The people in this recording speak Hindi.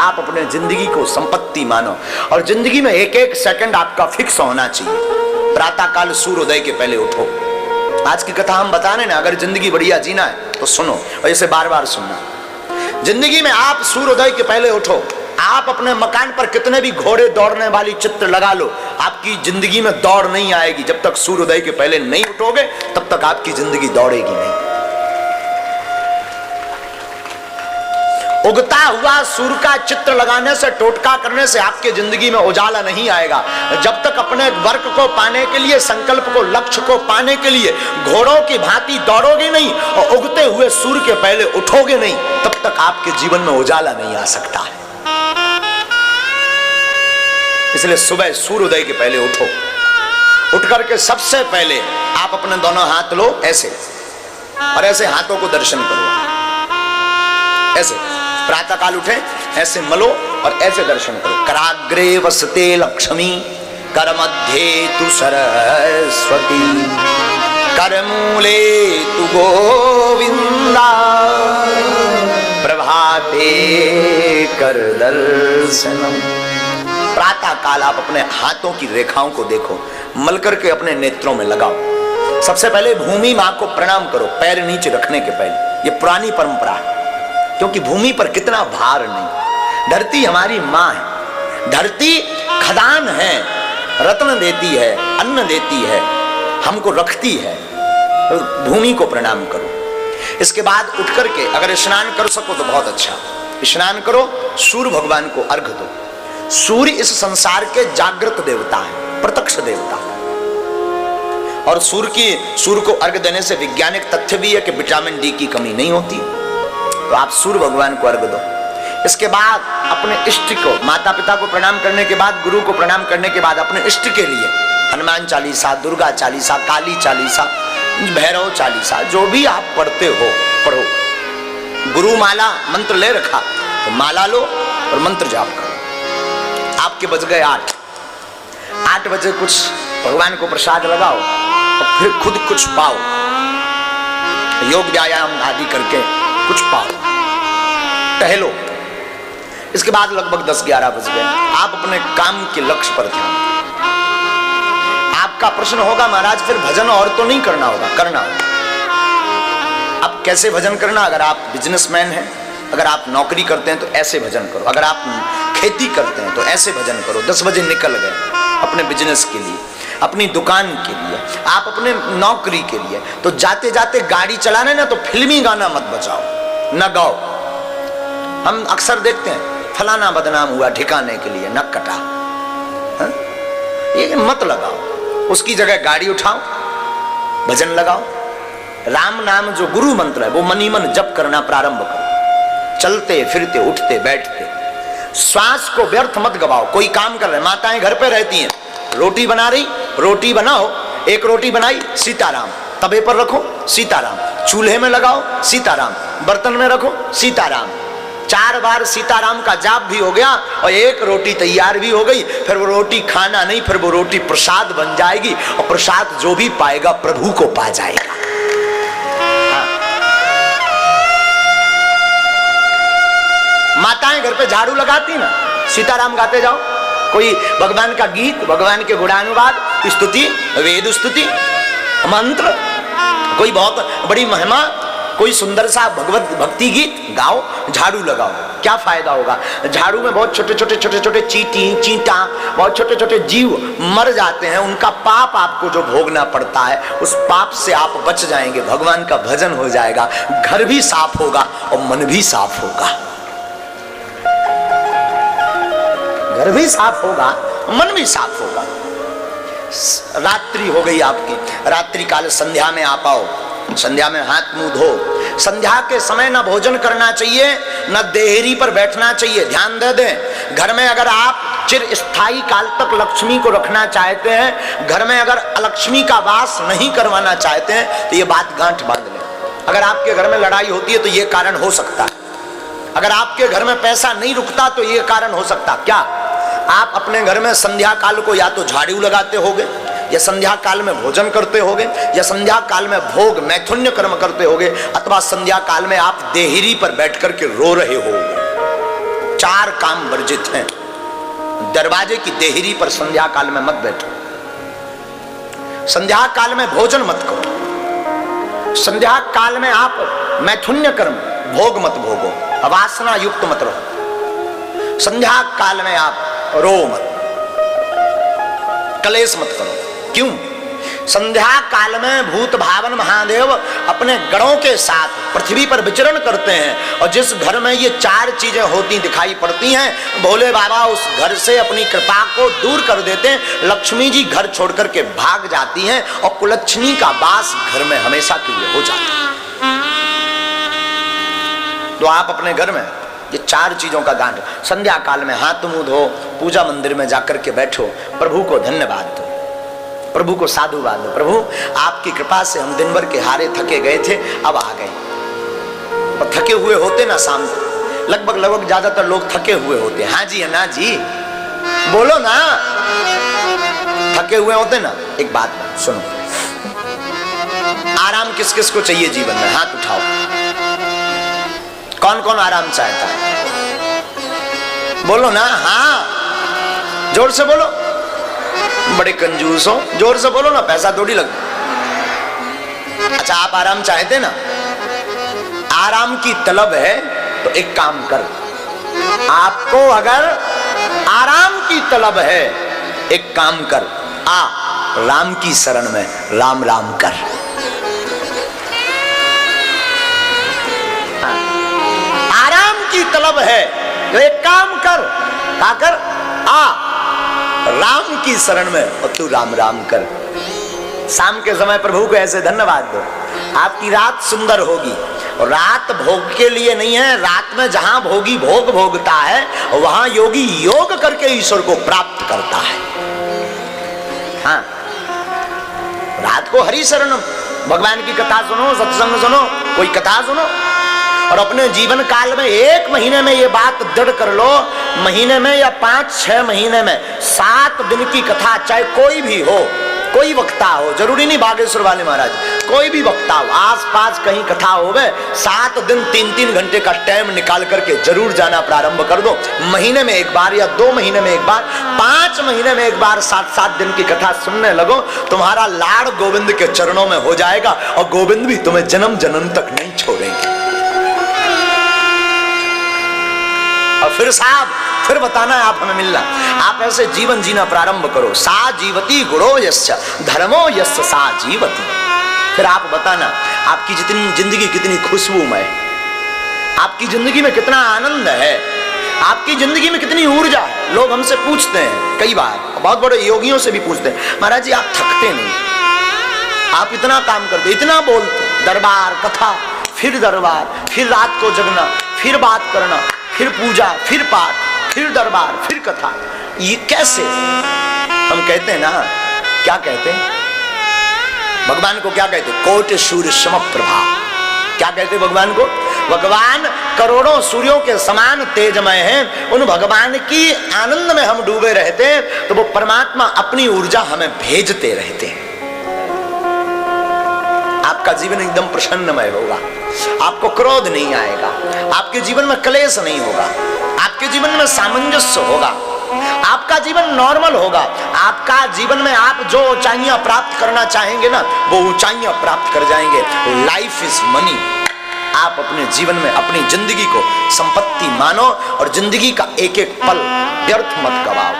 आप अपने जिंदगी को संपत्ति मानो और जिंदगी में एक एक सेकंड आपका फिक्स होना चाहिए। प्रातः काल सूर्योदय के पहले उठो। आज की कथा हम बता रहे ना, अगर जिंदगी बढ़िया जीना है तो सुनो और इसे बार बार सुनना। जिंदगी में आप सूर्योदय के पहले उठो। आप अपने मकान पर कितने भी घोड़े दौड़ने वाली चित्र लगा लो, आपकी जिंदगी में दौड़ नहीं आएगी। जब तक सूर्योदय के पहले नहीं उठोगे तब तक आपकी जिंदगी दौड़ेगी नहीं। उगता हुआ सूर्य का चित्र लगाने से, टोटका करने से आपके जिंदगी में उजाला नहीं आएगा। जब तक अपने वर्क को पाने के लिए, संकल्प को, लक्ष्य को पाने के लिए घोड़ों की भांति दौड़ोगे नहीं और उगते हुए सूर्य के पहले उठोगे नहीं, तब तक आपके जीवन में उजाला नहीं आ सकता है। इसलिए सुबह सूर्योदय के पहले उठो। उठ करके सबसे पहले आप अपने दोनों हाथ लो ऐसे, और ऐसे हाथों को दर्शन करो। ऐसे प्रातः काल उठे, ऐसे मलो और ऐसे दर्शन करो। कराग्रे वसते लक्ष्मी, कर मध्य तु सरस्वती, कर मूले तु गोविंदा, प्रभाते कर दर्शनम। प्रातः काल आप अपने हाथों की रेखाओं को देखो, मल करके अपने नेत्रों में लगाओ। सबसे पहले भूमि मां को प्रणाम करो, पैर नीचे रखने के पहले। ये पुरानी परंपरा है, क्योंकि भूमि पर कितना भार नहीं। धरती हमारी मां है। धरती खदान है, रत्न देती है, अन्न देती है, हमको रखती है। तो भूमि को प्रणाम करो। इसके बाद उठ करके अगर स्नान कर सको तो बहुत अच्छा, स्नान करो। सूर्य भगवान को अर्घ दो। सूर्य इस संसार के जागृत देवता है, प्रत्यक्ष देवता है। और सूर्य को अर्घ देने से वैज्ञानिक तथ्य भी है कि विटामिन डी की कमी नहीं होती। तो आप सूर्य भगवान को अर्घ दो। इसके बाद अपने इष्ट को, माता पिता को प्रणाम करने के बाद, गुरु को प्रणाम करने के बाद अपने इष्ट के लिए हनुमान चालीसा, दुर्गा चालीसा, काली चालीसा, भैरव चालीसा, जो भी आप पढ़ते हो पढ़ो। गुरु माला मंत्र ले रखा तो माला लो और मंत्र जाप करो। आपके बज गए 8 बजे कुछ भगवान को प्रसाद लगाओ और फिर खुद कुछ पाओ, योग व्यायाम आदि करके कुछ पाओ, टहलो। इसके बाद लगभग 10-11 बज गए, आप अपने काम के लक्ष्य पर ध्यान। आपका प्रश्न होगा महाराज फिर भजन और तो नहीं करना होगा? करना होगा। अब कैसे भजन करना? अगर आप बिजनेसमैन हैं, अगर आप नौकरी करते हैं तो ऐसे भजन करो। अगर आप खेती करते हैं तो ऐसे भजन करो। 10 बजे निकल गए अपने बिजनेस के लिए, अपनी दुकान के लिए, आप अपने नौकरी के लिए, तो जाते जाते गाड़ी चलाने ना तो फिल्मी गाना मत बजाओ, न गाओ। हम अक्सर देखते हैं फलाना बदनाम हुआ ठिकाने के लिए नक कटा, ये मत लगाओ। उसकी जगह गाड़ी उठाओ, भजन लगाओ। राम नाम जो गुरु मंत्र है वो मनी मन जप करना प्रारंभ करो। चलते फिरते उठते बैठते श्वास को व्यर्थ मत गवाओ। कोई काम कर रहे, माताएं घर पे रहती हैं, रोटी बना रही, रोटी बनाओ। एक रोटी बनाई, सीताराम, तवे पर रखो सीताराम, चूल्हे में लगाओ सीताराम, बर्तन में रखो सीताराम। 4 बार सीताराम का जाप भी हो गया और एक रोटी तैयार भी हो गई। फिर वो रोटी खाना नहीं, फिर वो रोटी प्रसाद बन जाएगी और प्रसाद जो भी पाएगा प्रभु को पा जाएगा। माताएं घर पे झाड़ू लगाती ना, सीताराम गाते जाओ। कोई भगवान का गीत, भगवान के गुणानुवाद, स्तुति, वेद स्तुति, मंत्र, कोई बहुत बड़ी महिमा, कोई सुंदर सा भगवत भक्ति गीत गाओ, झाड़ू लगाओ। क्या फायदा होगा? झाड़ू में बहुत छोटे छोटे चींटी, चींटा, बहुत छोटे छोटे जीव मर जाते हैं। उनका पाप आपको जो भोगना पड़ता है, उस पाप से आप बच जाएंगे। भगवान का भजन हो जाएगा, घर भी साफ होगा और मन भी साफ होगा। घर भी साफ होगा, मन भी साफ होगा। रात्रि हो गई आपकी, रात्रि काल संध्या में आप आओ, संध्या में हाथ मुंह धो। संध्या के समय न भोजन करना चाहिए, न देहरी पर बैठना चाहिए। ध्यान दे दें, घर में अगर आप चिर स्थायी काल तक लक्ष्मी को रखना चाहते हैं, घर में अगर अलक्ष्मी का वास नहीं करवाना चाहते हैं, तो ये बात गांठ बांध लें। अगर आपके घर में लड़ाई होती है तो ये कारण हो सकता है। अगर आपके घर में पैसा नहीं रुकता तो ये कारण हो सकता। क्या आप अपने घर में संध्या काल को या तो झाड़ू लगाते होगे, या संध्या काल में भोजन करते होगे, या संध्या काल में भोग मैथुन्य कर्म करते होगे, अथवा संध्या काल में आप देहरी पर बैठ करके रो रहे होगे। चार काम वर्जित हैं। दरवाजे की देहरी पर संध्या काल में मत बैठो, संध्या काल में भोजन मत करो, संध्या काल में आप मैथुन्य कर्म भोग मत भोगो, अवासना युक्त मत रहो, संध्या काल में आप रो मत, कलेश मत करो। क्यों? संध्या काल में भूत भावन महादेव अपने गणों के साथ पृथ्वी पर विचरण करते हैं, और जिस घर में ये चार चीजें होती दिखाई पड़ती हैं, भोले बाबा उस घर से अपनी कृपा को दूर कर देते हैं। लक्ष्मी जी घर छोड़ करके भाग जाती हैं और कुलच्छनी का वास घर में हमेशा के लिए हो जाता है। तो आप अपने घर में ये चार चीजों का दान, संध्या काल में हाथ मुंह धो, पूजा मंदिर में जाकर के बैठो, प्रभु को धन्यवाद दो, प्रभु को साधुवाद दो। प्रभु आपकी कृपा से हम दिन भर के हारे थके गए थे, अब आ गए। और थके हुए होते ना शाम को, लगभग ज्यादातर लोग थके हुए होते। हाँ जी है ना जी, बोलो ना, थके हुए होते ना। एक बात सुनो, आराम किस किस को चाहिए जीवन में? हाथ उठाओ, कौन कौन आराम चाहता है? बोलो ना, हाँ जोर से बोलो। बड़े कंजूस हो, जोर से बोलो ना, पैसा थोड़ी लगता। अच्छा, आप आराम चाहते ना, आराम की तलब है तो एक काम कर, आपको अगर आराम की तलब है एक काम कर, आ राम की शरण में राम राम कर। आराम की तलब है तो एक काम कर, क्या कर? आ राम की शरण में और तू राम राम कर। शाम के समय प्रभु को ऐसे धन्यवाद दो, आपकी रात सुंदर होगी। और रात भोग के लिए नहीं है, रात में जहां भोगी भोग भोगता है वहां योगी योग करके ईश्वर को प्राप्त करता है। हाँ, रात को हरि शरण, भगवान की कथा सुनो, सत्संग सुनो, कोई कथा सुनो, और अपने जीवन काल में एक महीने में ये बात दृढ़ कर लो, महीने में या 5-6 महीने में 7 दिन की कथा, चाहे कोई भी हो, कोई वक्ता हो, जरूरी नहीं बागेश्वर वाले महाराज, कोई भी वक्ता हो, आसपास कहीं कथा हो गए, 7 दिन 3-3 घंटे का टाइम निकाल करके जरूर जाना प्रारंभ कर दो। महीने में एक बार या 2 महीने में एक बार, 5 महीने में एक बार 7-7 दिन की कथा सुनने लगो, तुम्हारा लाड़ गोविंद के चरणों में हो जाएगा और गोविंद भी तुम्हें जन्म जन्म तक नहीं छोड़ेंगे। और फिर साहब, फिर बताना है आप हमें मिलना। आप ऐसे जीवन जीना प्रारंभ करो। सा जीवती गुणो यस्य धर्मो यस्य सा जीवती। फिर आप बताना आपकी जितनी जिंदगी कितनी खुशबूमय, आपकी जिंदगी में कितना आनंद है, आपकी जिंदगी में कितनी ऊर्जा है। लोग हमसे पूछते हैं, कई बार बहुत बड़े योगियों से भी पूछते हैं, महाराज जी आप थकते नहीं, आप इतना काम करते, इतना बोलते, दरबार कथा, फिर दरबार, फिर रात को जगना, फिर बात करना, फिर पूजा, फिर पाठ, फिर दरबार, फिर कथा, ये कैसे? हम कहते हैं ना, क्या कहते हैं भगवान को? क्या कहते? कोटि सूर्य समप्रभा। क्या कहते भगवान को? भगवान करोड़ों सूर्यों के समान तेजमय हैं। उन भगवान की आनंद में हम डूबे रहते हैं तो वो परमात्मा अपनी ऊर्जा हमें भेजते रहते हैं। आपका जीवन एकदम प्रसन्नमय होगा, आपको क्रोध नहीं आएगा, आपके जीवन में क्लेश नहीं होगा, आपके जीवन में सामंजस्य होगा, आपका जीवन नॉर्मल होगा। आपका जीवन में आप जो ऊंचाइयां प्राप्त करना चाहेंगे ना, वो ऊंचाइयां प्राप्त कर जाएंगे। Life is money. आप अपने जीवन में अपनी जिंदगी को संपत्ति मानो और जिंदगी का एक एक पल व्यर्थ मत गवाओ।